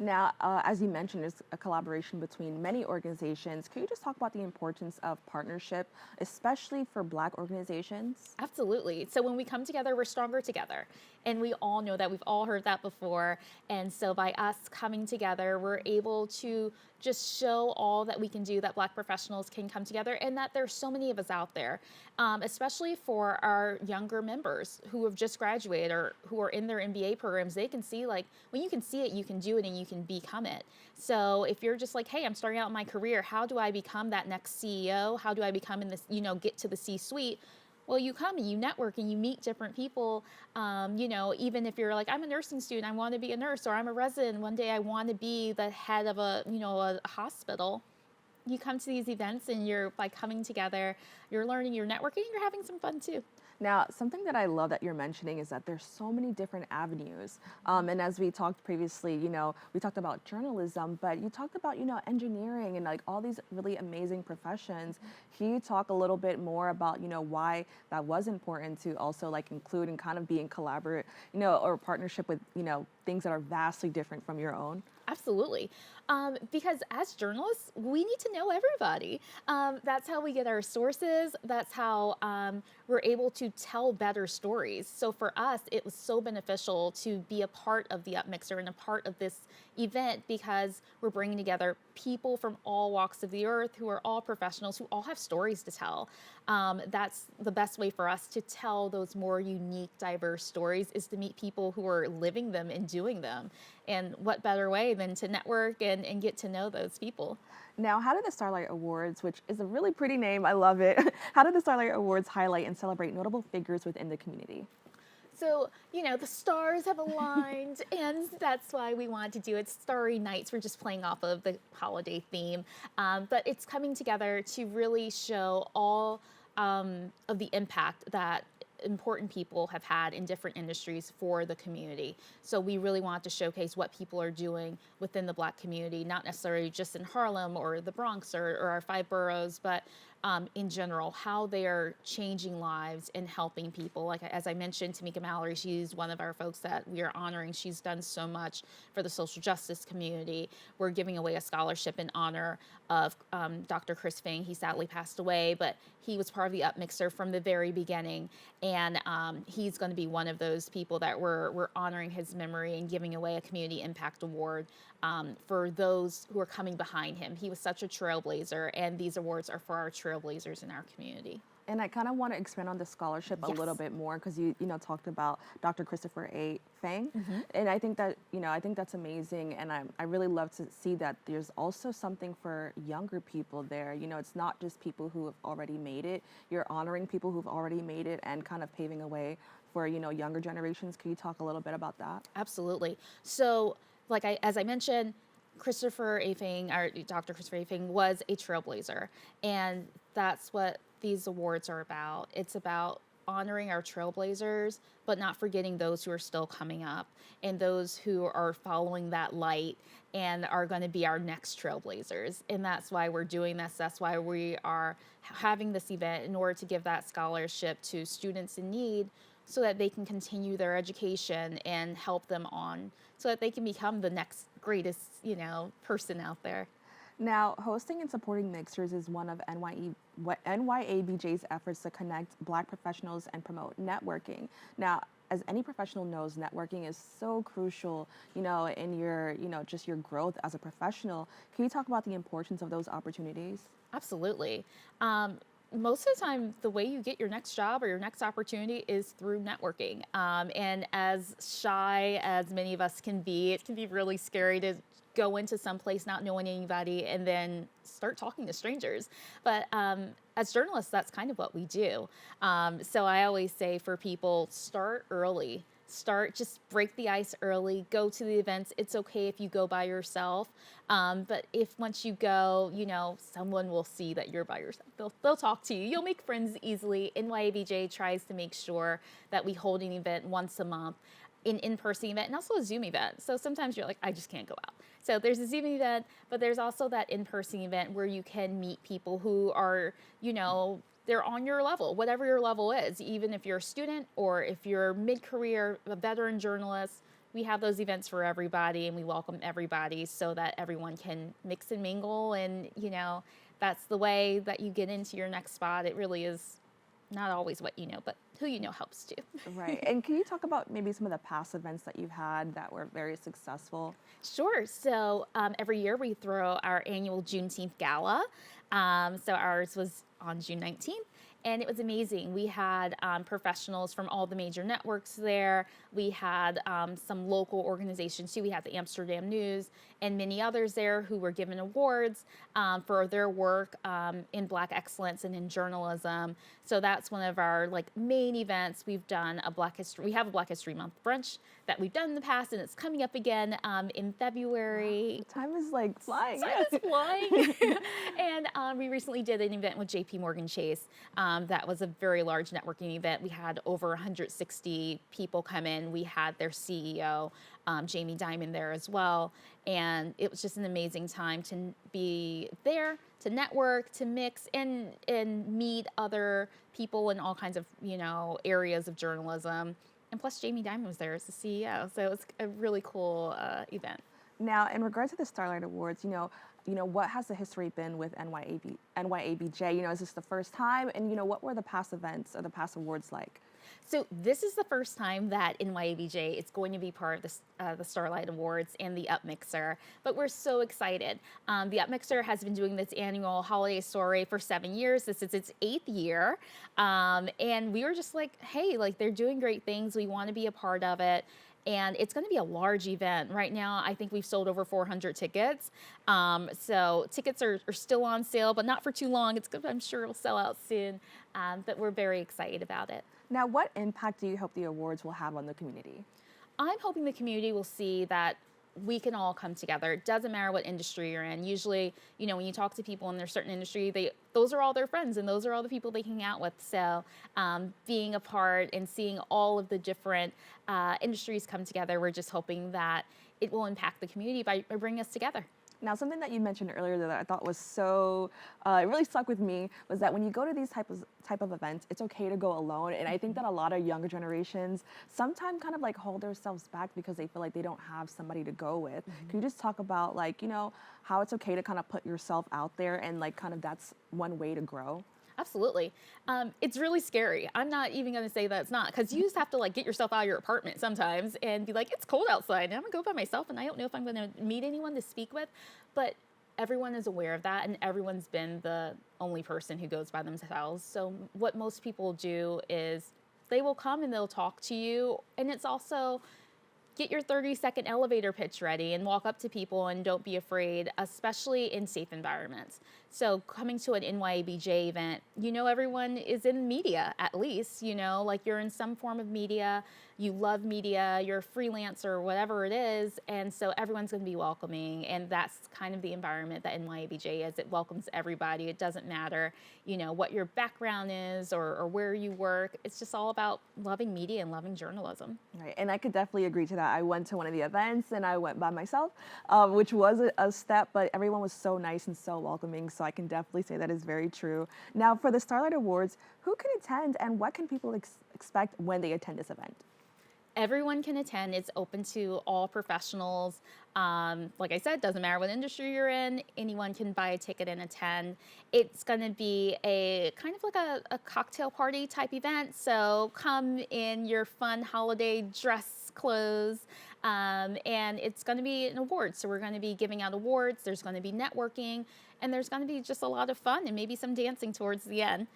Now, as you mentioned, there's a collaboration between many organizations. Can you just talk about the importance of partnership, especially for Black organizations? Absolutely. So when we come together, we're stronger together. And we all know that. We've all heard that before. And so by us coming together, we're able to just show all that we can do, that Black professionals can come together, and that there's so many of us out there, especially for our younger members who have just graduated or who are in their MBA programs. They can see, like, when you can see it, you can do it, and you can become it. So if you're just like, hey, I'm starting out my career, how do I become that next CEO? How do I become in this, you know, get to the C-suite? Well, you come and you network and you meet different people. You know, even if you're like, I'm a nursing student, I want to be a nurse, or I'm a resident, one day I want to be the head of a, you know, a hospital. You come to these events, and you're, by coming together, you're learning, you're networking, you're having some fun too. Now, something that I love that you're mentioning is that there's so many different avenues. And as we talked previously, you know, we talked about journalism, but you talked about, you know, engineering and like all these really amazing professions. Can you talk a little bit more about, you know, why that was important to also like include and kind of be in collaborate, you know, or partnership with, you know, things that are vastly different from your own? Absolutely. Because as journalists, we need to know everybody. That's how we get our sources. That's how we're able to tell better stories. So for us, it was so beneficial to be a part of the UpMixer and a part of this event, because we're bringing together people from all walks of the earth who are all professionals, who all have stories to tell. That's the best way for us to tell those more unique, diverse stories, is to meet people who are living them and doing them. And what better way than to network and get to know those people? Now, how did the Starlight Awards, which is a really pretty name, I love it, how did the Starlight Awards highlight and celebrate notable figures within the community? So, you know, the stars have aligned, and that's why we wanted to do it. Starry Nights, we're just playing off of the holiday theme, but it's coming together to really show all of the impact that important people have had in different industries for the community. So we really want to showcase what people are doing within the Black community, not necessarily just in Harlem or the Bronx or our 5 boroughs, but in general, how they are changing lives and helping people. Like, as I mentioned, Tamika Mallory, she's one of our folks that we are honoring. She's done so much for the social justice community. We're giving away a scholarship in honor of Dr. Chris Fing. He sadly passed away, but he was part of the UpMixer from the very beginning. And he's going to be one of those people that we're honoring his memory and giving away a Community Impact Award for those who are coming behind him. He was such a trailblazer, and these awards are for our trailblazers in our community. And I kind of want to expand on the scholarship a little bit more, because you know, talked about Dr. Christopher A. Fang, and I think that, you know, I think that's amazing, and I really love to see that there's also something for younger people there. You know, it's not just people who have already made it. You're honoring people who've already made it and kind of paving a way for, you know, younger generations. Can you talk a little bit about that? Absolutely. So, like as I mentioned, Christopher A. Fang, or Dr. Christopher A. Fang, was a trailblazer, and that's what these awards are about. It's about honoring our trailblazers, but not forgetting those who are still coming up and those who are following that light and are going to be our next trailblazers. And that's why we're doing this. That's why we are having this event, in order to give that scholarship to students in need so that they can continue their education and help them on so that they can become the next greatest, person out there. Now, hosting and supporting mixers is one of NYABJ's efforts to connect Black professionals and promote networking. Now, as any professional knows, networking is so crucial, in your, just your growth as a professional. Can you talk about the importance of those opportunities? Absolutely. Most of the time, the way you get your next job or your next opportunity is through networking. And as shy as many of us can be, it can be really scary to go into some place not knowing anybody and then start talking to strangers. But as journalists, that's kind of what we do. So I always say for people, start early. Just break the ice early, go to the events. It's okay if you go by yourself. But if once you go, someone will see that you're by yourself. They'll talk to you. You'll make friends easily. NYABJ tries to make sure that we hold an event once a month, an in-person event and also a Zoom event. So sometimes you're like, I just can't go out. So there's a Zoom event, but there's also that in-person event where you can meet people who are, they're on your level, whatever your level is. Even if you're a student or if you're mid-career, a veteran journalist, we have those events for everybody and we welcome everybody so that everyone can mix and mingle. And, that's the way that you get into your next spot. It really is not always what you know, but who you know helps too. Right. And can you talk about maybe some of the past events that you've had that were very successful? Sure. So every year we throw our annual Juneteenth Gala. So ours was on June 19th. And it was amazing. We had professionals from all the major networks there. We had some local organizations too. We had the Amsterdam News and many others there who were given awards for their work in Black excellence and in journalism. So that's one of our main events. We've done we have a Black History Month brunch that we've done in the past, and it's coming up again in February. Wow, time is flying. Time is flying. And we recently did an event with JP Morgan Chase. That was a very large networking event. We had over 160 people come in. We had their CEO, Jamie Dimon, there as well. And it was just an amazing time to be there, to network, to mix, and meet other people in all kinds of, areas of journalism. And plus, Jamie Dimon was there as the CEO. So it was a really cool event. Now, in regards to the Starlight Awards, what has the history been with NYABJ? Is this the first time? And, what were the past events or the past awards like? So this is the first time that NYABJ is going to be part of the Starlight Awards and the Upmixer, but we're so excited. The Upmixer has been doing this annual holiday soiree for 7 years. This is its 8th year, and we were just like, hey, they're doing great things. We want to be a part of it. And it's going to be a large event. Right now, I think we've sold over 400 tickets. So tickets are still on sale, but not for too long. I'm sure it'll sell out soon. But we're very excited about it. Now, what impact do you hope the awards will have on the community? I'm hoping the community will see that we can all come together. It doesn't matter what industry you're in. Usually, when you talk to people in their certain industry, those are all their friends and those are all the people they hang out with. So being a part and seeing all of the different industries come together, we're just hoping that it will impact the community by bringing us together. Now, something that you mentioned earlier that I thought was so, it really stuck with me, was that when you go to these type of events, it's okay to go alone. And I think that a lot of younger generations sometimes kind of hold themselves back because they feel like they don't have somebody to go with. Can you just talk about how it's okay to kind of put yourself out there and kind of that's one way to grow? Absolutely. It's really scary. I'm not even going to say that it's not, because you just have to get yourself out of your apartment sometimes and be like, it's cold outside and I'm going to go by myself and I don't know if I'm going to meet anyone to speak with. But everyone is aware of that and everyone's been the only person who goes by themselves. So what most people do is they will come and they'll talk to you. And it's also get your 30-second elevator pitch ready and walk up to people and don't be afraid, especially in safe environments. So coming to an NYABJ event, you know, everyone is in media, at least, you know, like you're in some form of media, you love media, you're a freelancer, whatever it is. And so everyone's going to be welcoming. And that's kind of the environment that NYABJ is. It welcomes everybody. It doesn't matter, you know, what your background is or where you work. It's just all about loving media and loving journalism. Right, and I could definitely agree to that. I went to one of the events and I went by myself, which was a step, but everyone was so nice and so welcoming, so I can definitely say that is very true. Now, for the Starlight Awards, who can attend and what can people expect when they attend this event? Everyone can attend. It's open to all professionals. Like I said, doesn't matter what industry you're in, anyone can buy a ticket and attend. It's going to be a kind of like a cocktail party type event. So come in your fun holiday dress clothes. And it's going to be an award. So we're going to be giving out awards. There's going to be networking. And there's going to be just a lot of fun and maybe some dancing towards the end.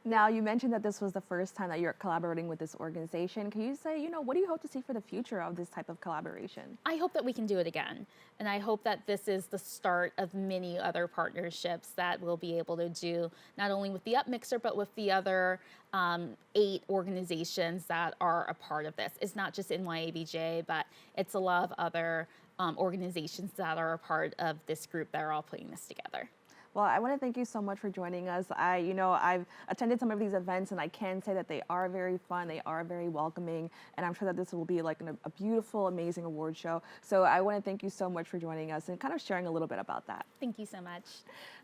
Now, you mentioned that this was the first time that you're collaborating with this organization. Can you say, you know, what do you hope to see for the future of this type of collaboration? I hope that we can do it again. And I hope that this is the start of many other partnerships that we'll be able to do, not only with the UpMixer, but with the other 8 organizations that are a part of this. It's not just NYABJ, but it's a lot of other organizations that are a part of this group that are all putting this together. Well, I want to thank you so much for joining us. I've attended some of these events and I can say that they are very fun, they are very welcoming, and I'm sure that this will be like a beautiful, amazing award show. So I want to thank you so much for joining us and kind of sharing a little bit about that. Thank you so much.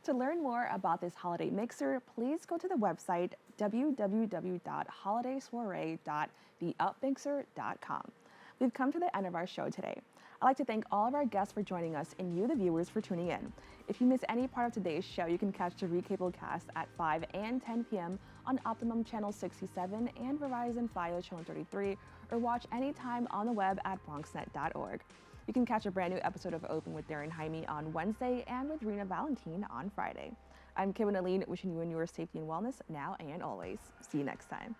To learn more about this holiday mixer, please go to the website www.holidaysoiree.theupmixer.com. We've come to the end of our show today. I'd like to thank all of our guests for joining us and you, the viewers, for tuning in. If you miss any part of today's show, you can catch the recable cast at 5 and 10 p.m. on Optimum Channel 67 and Verizon Fios Channel 33, or watch anytime on the web at bronxnet.org. You can catch a brand new episode of Open with Darren Hemick on Wednesday and with Rena Valentine on Friday. I'm Kibin Alleyne, wishing you and yours safety and wellness now and always. See you next time.